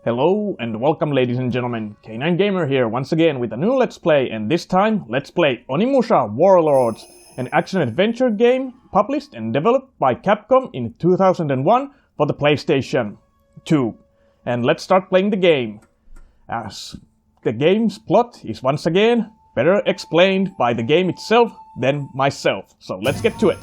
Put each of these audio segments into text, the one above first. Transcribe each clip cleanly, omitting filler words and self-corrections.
Hello and welcome ladies and gentlemen, K9 Gamer here once again with a new Let's Play, and this time let's play Onimusha Warlords, an action-adventure game published and developed by Capcom in 2001 for the PlayStation 2. And let's start playing the game, as the game's plot is once again better explained by the game itself than myself, so let's get to it.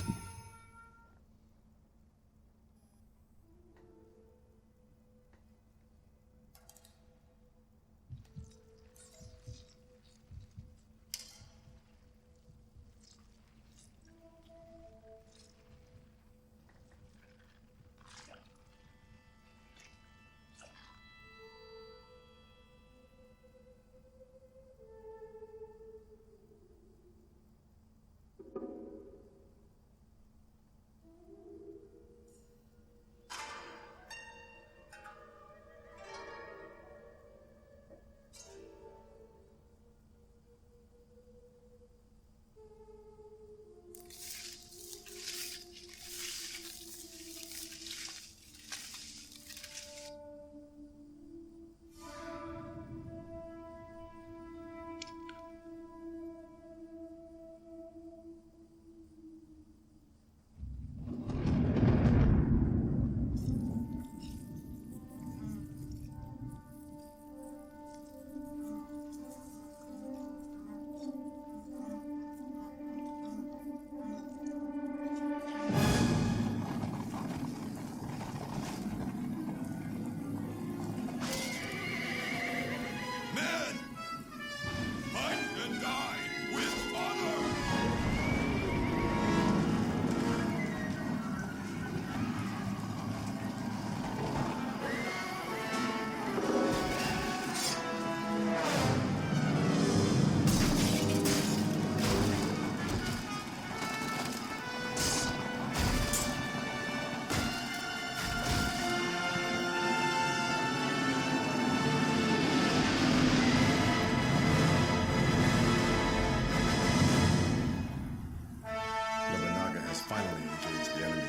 Finally engage the enemy.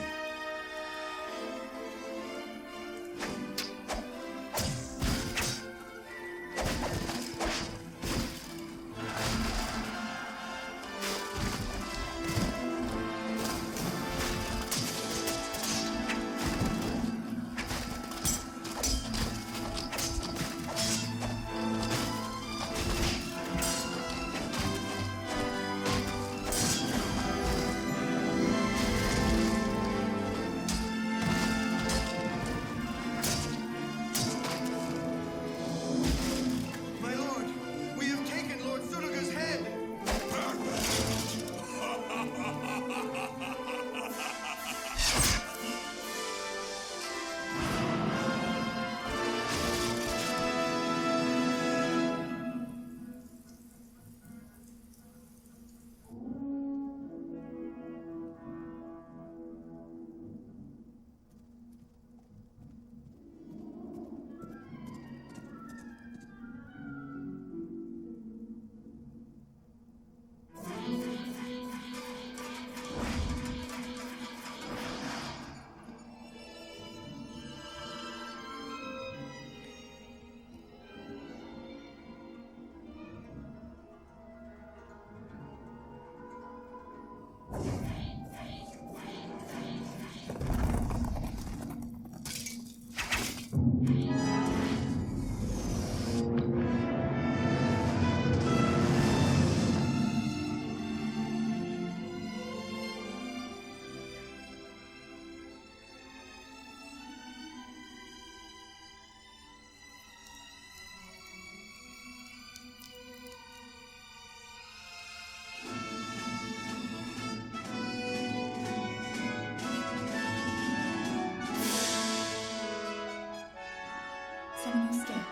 Samanosuke.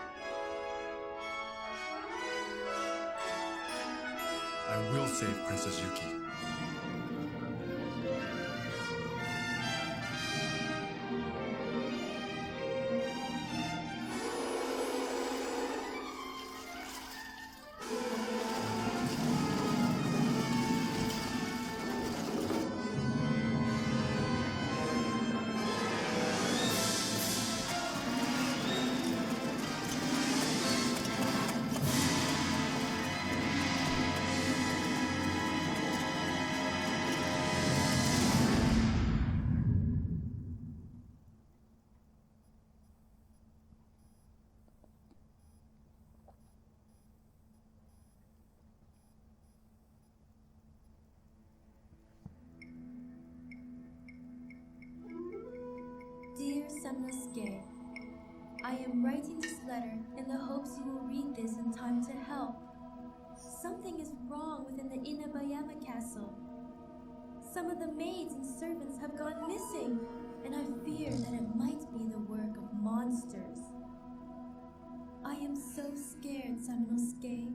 I will save Princess Yuki. Samanosuke. I am writing this letter in the hopes you will read this in time to help. Something is wrong within the Inabayama castle. Some of the maids and servants have gone missing, and I fear that it might be the work of monsters. I am so scared, Samanosuke.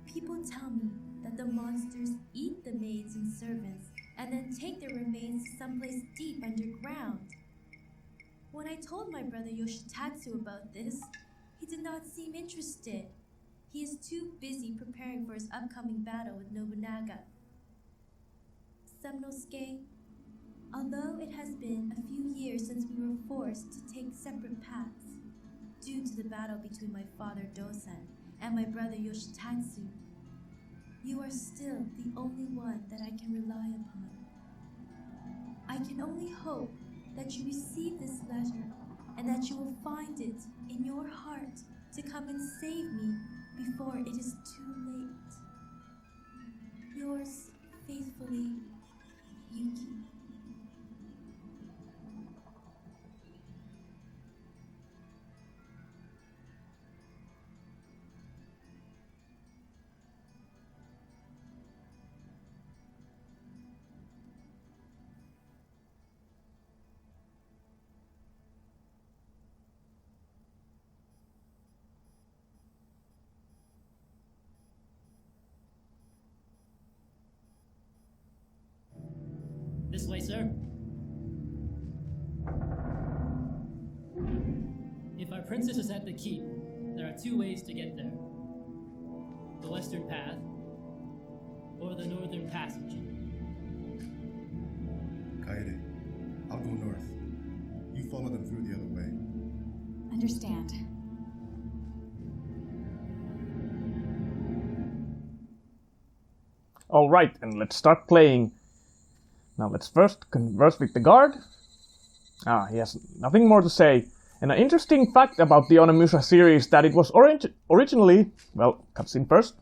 People tell me that the monsters eat the maids and servants and then take their remains to someplace deep underground. When I told my brother Yoshitatsu about this, he did not seem interested. He is too busy preparing for his upcoming battle with Nobunaga. Samanosuke, although it has been a few years since we were forced to take separate paths due to the battle between my father Dosan and my brother Yoshitatsu, you are still the only one that I can rely upon. I can only hope that you receive this letter and that you will find it in your heart to come and save me before it is too late. Yours faithfully, Yuki. This way, sir. If our princess is at the keep, there are two ways to get there. The western path, or the northern passage. Kaede, I'll go north. You follow them through the other way. Understand. Alright, and let's start playing. Now let's first converse with the guard. He has nothing more to say. And an interesting fact about the Onimusha series that it was originally... Well, cutscene first.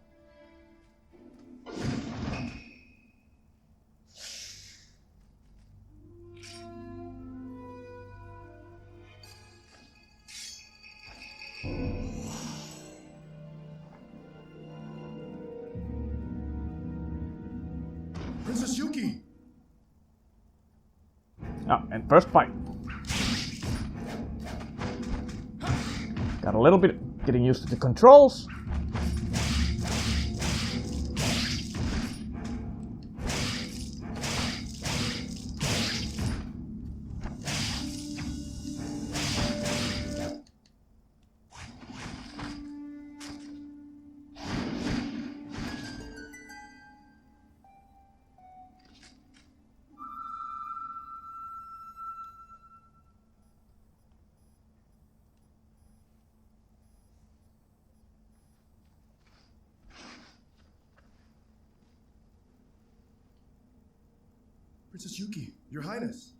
Princess Yuki! And first fight. Got a little bit getting used to the controls. Princess Yuki, Your Highness!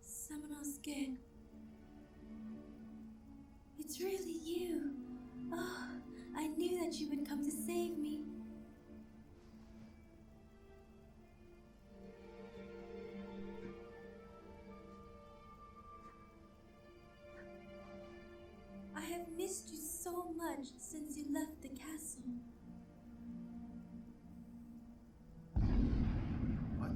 Samanosuke. It's really you. Oh, I knew that you would come to save me. I have missed you so much since you left the castle. What?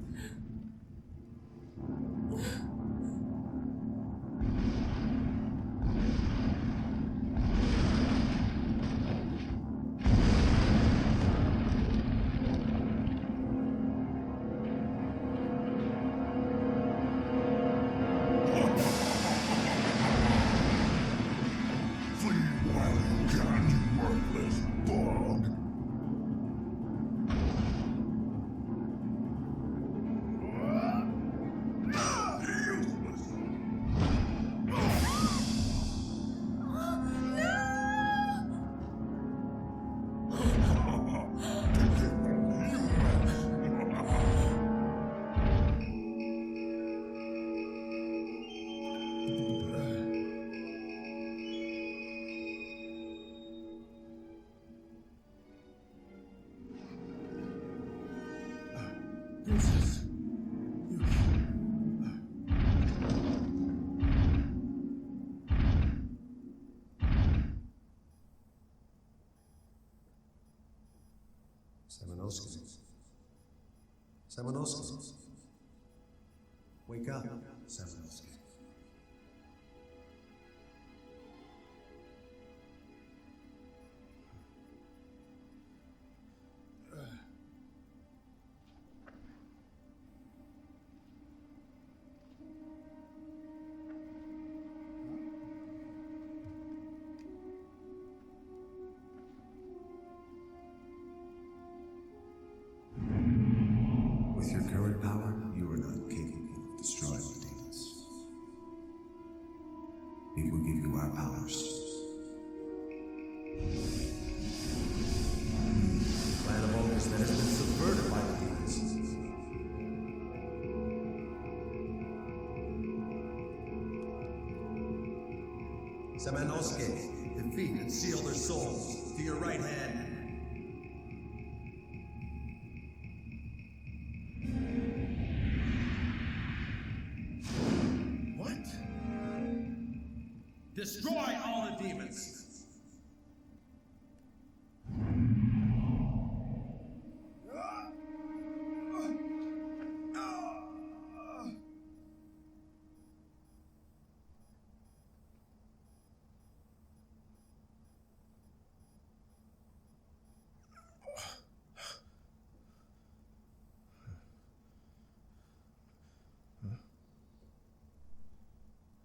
Flee while you can, you worthless bug! Samanosuke. Samanosuke. Wake up, Samanosuke. With your current power, you are not capable of destroying the demons. We will give you our powers. The plan of orgres that has been subverted by the demons. Samanosuke, defeat and seal their souls to your right hand. What? Destroy all the demons!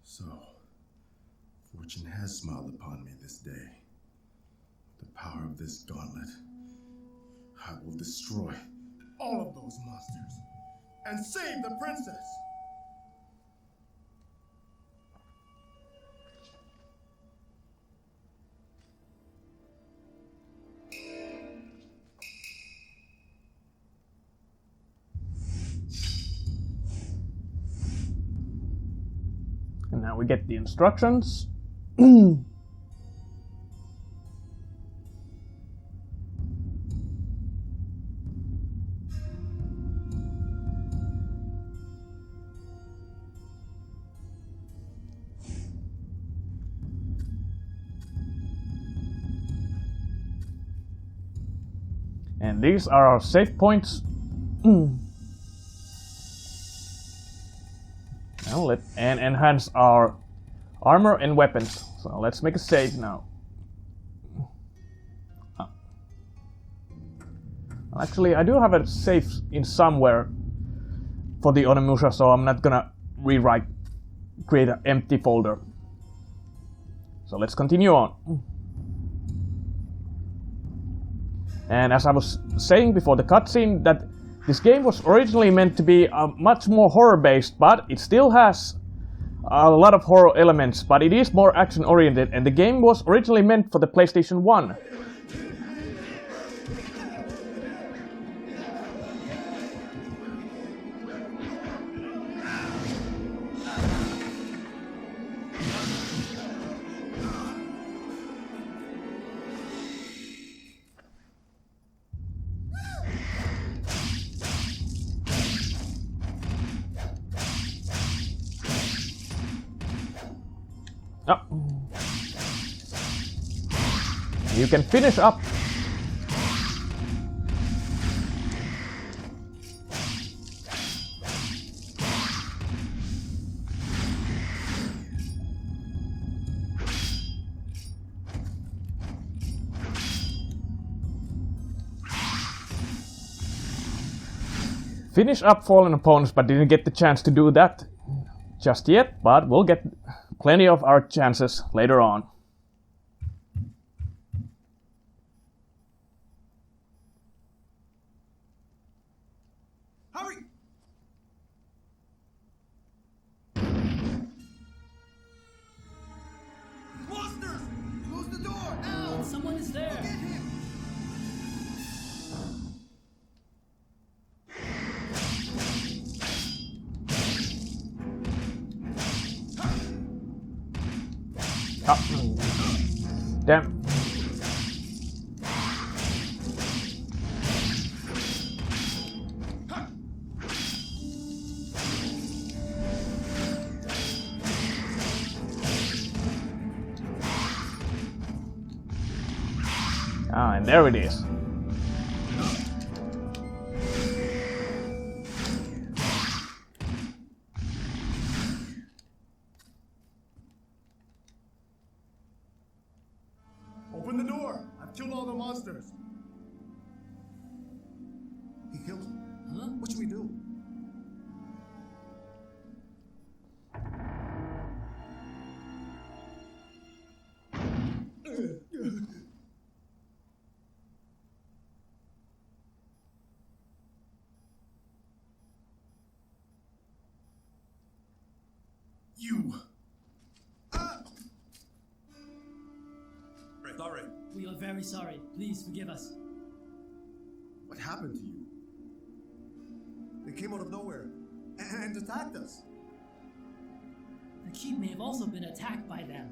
So, fortune has smiled upon me this day. With the power of this gauntlet, I will destroy all of those monsters and save the princess! And now we get the instructions. And these are our save points. Now and enhance our armor and weapons. So let's make a save now. Actually, I do have a save in somewhere for the Onimusha, so I'm not gonna create an empty folder. So let's continue on. And as I was saying before the cutscene, that this game was originally meant to be much more horror-based, but it still has a lot of horror elements, but it is more action-oriented, and the game was originally meant for the PlayStation 1. You can finish up. Finish up fallen opponents, but didn't get the chance to do that just yet, but we'll get plenty of our chances later on. Hurry! Monsters! Close the door! Now! Someone is there! Get him! Damn. And there it is. monsters. He killed him. Huh? What should we do? You. Sorry. We are very sorry. Please forgive us. What happened to you? They came out of nowhere and attacked us. The keep may have also been attacked by them.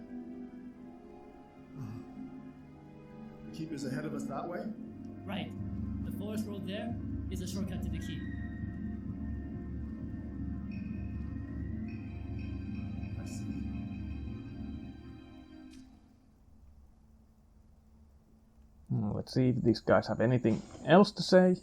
The keep is ahead of us that way? Right. The forest road there is a shortcut to the keep. I see. Let's see if these guys have anything else to say.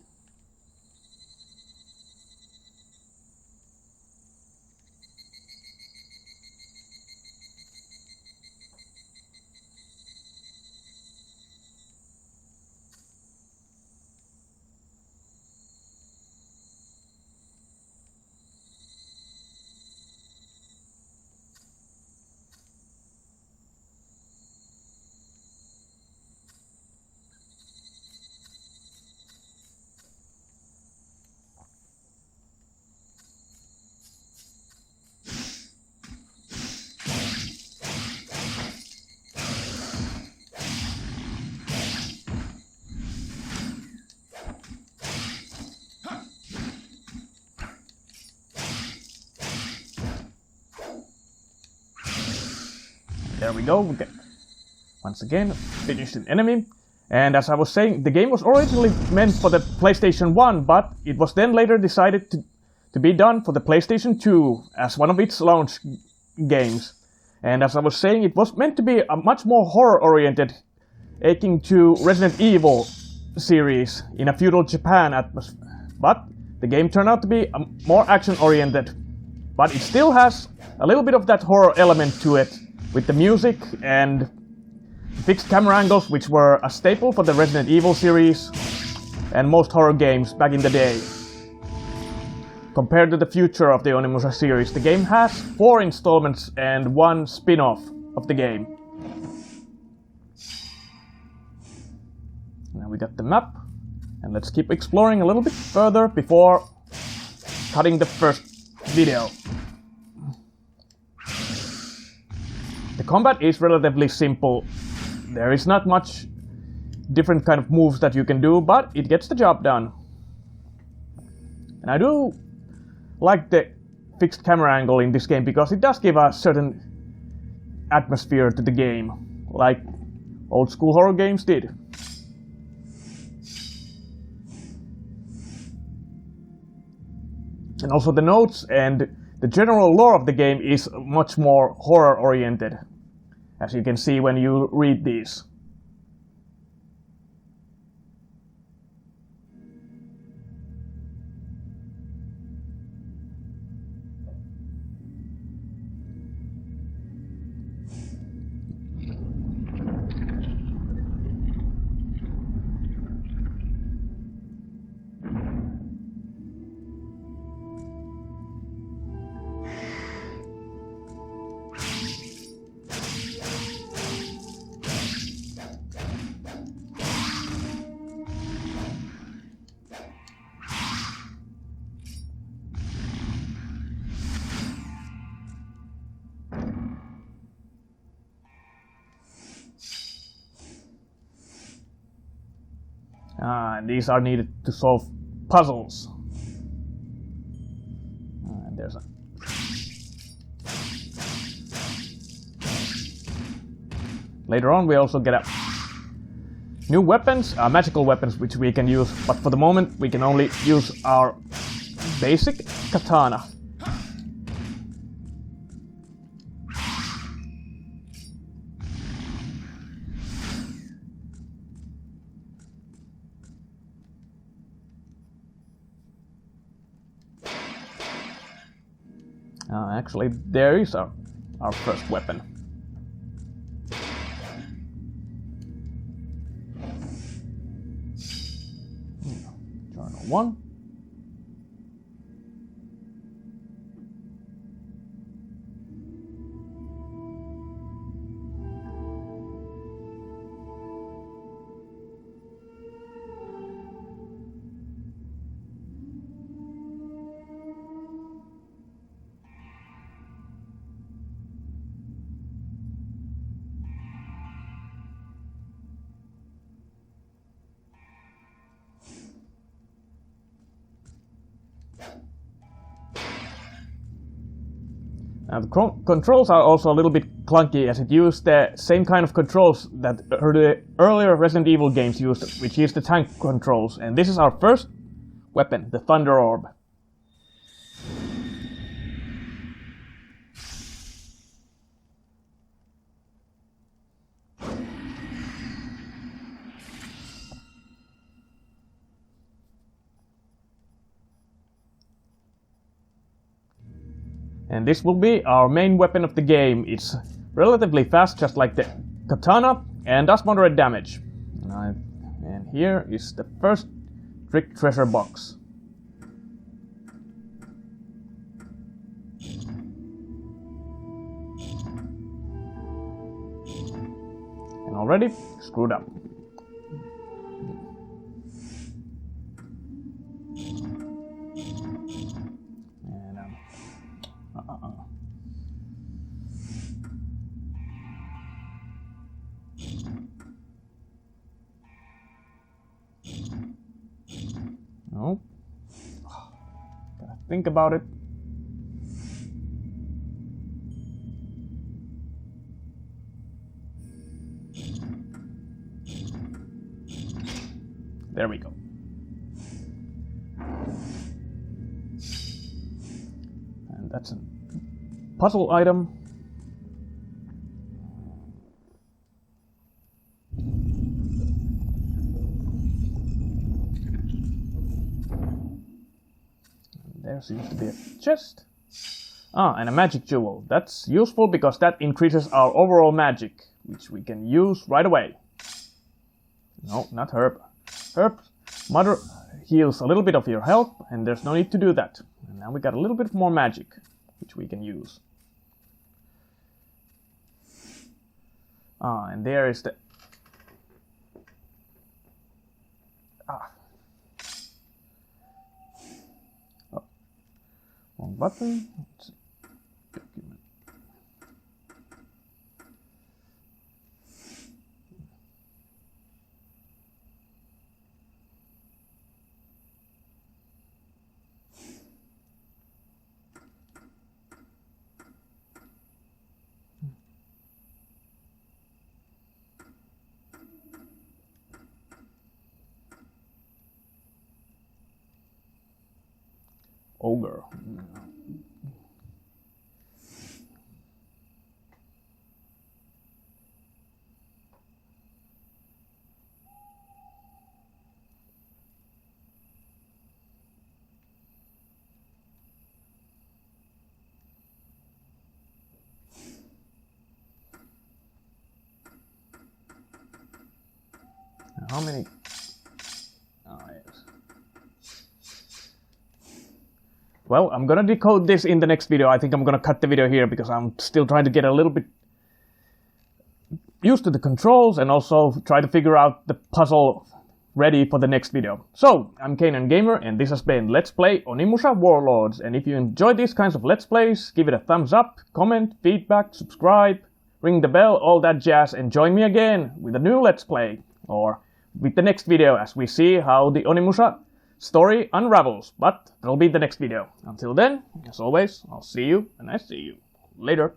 There we go. We get, once again, finished an enemy. And as I was saying, the game was originally meant for the PlayStation 1, but it was then later decided to be done for the PlayStation 2 as one of its launch games. And as I was saying, it was meant to be a much more horror-oriented, akin to Resident Evil series in a feudal Japan atmosphere. But the game turned out to be more action-oriented. But it still has a little bit of that horror element to it, with the music and fixed camera angles, which were a staple for the Resident Evil series and most horror games back in the day. Compared to the future of the Onimusha series, the game has 4 installments and 1 spin-off of the game. Now we got the map, and let's keep exploring a little bit further before cutting the first video. The combat is relatively simple. There is not much different kind of moves that you can do, but it gets the job done. And I do like the fixed camera angle in this game because it does give a certain atmosphere to the game, like old school horror games did. And also the notes and the general lore of the game is much more horror-oriented, as you can see when you read these. And these are needed to solve puzzles. And there's a... Later on we also get new weapons, magical weapons, which we can use, but for the moment we can only use our basic katana. Actually, there is our first weapon. 1. Now the controls are also a little bit clunky, as it used the same kind of controls that the earlier Resident Evil games used, which is the tank controls. And this is our first weapon, the Thunder Orb. And this will be our main weapon of the game. It's relatively fast, just like the katana, and does moderate damage. And here is the first trick treasure box. And already screwed up. No. Gotta think about it. There we go. And that's a puzzle item. There seems to be a chest. Ah, and a magic jewel. That's useful because that increases our overall magic, which we can use right away. No, not herb. Herb mother heals a little bit of your health, and there's no need to do that. And now we got a little bit more magic, which we can use. Ah, and there is the... Ah. Oh. Wrong button. Let's see. Document. Ogre. How many? Oh, yes. Well, I'm gonna decode this in the next video. I think I'm gonna cut the video here because I'm still trying to get a little bit used to the controls and also try to figure out the puzzle ready for the next video. So, I'm Kanan Gamer and this has been Let's Play Onimusha Warlords. And if you enjoy these kinds of Let's Plays, give it a thumbs up, comment, feedback, subscribe, ring the bell, all that jazz, and join me again with a new Let's Play. Or with the next video as we see how the Onimusha story unravels, but that'll be the next video. Until then, as always, I'll see you and I see you later.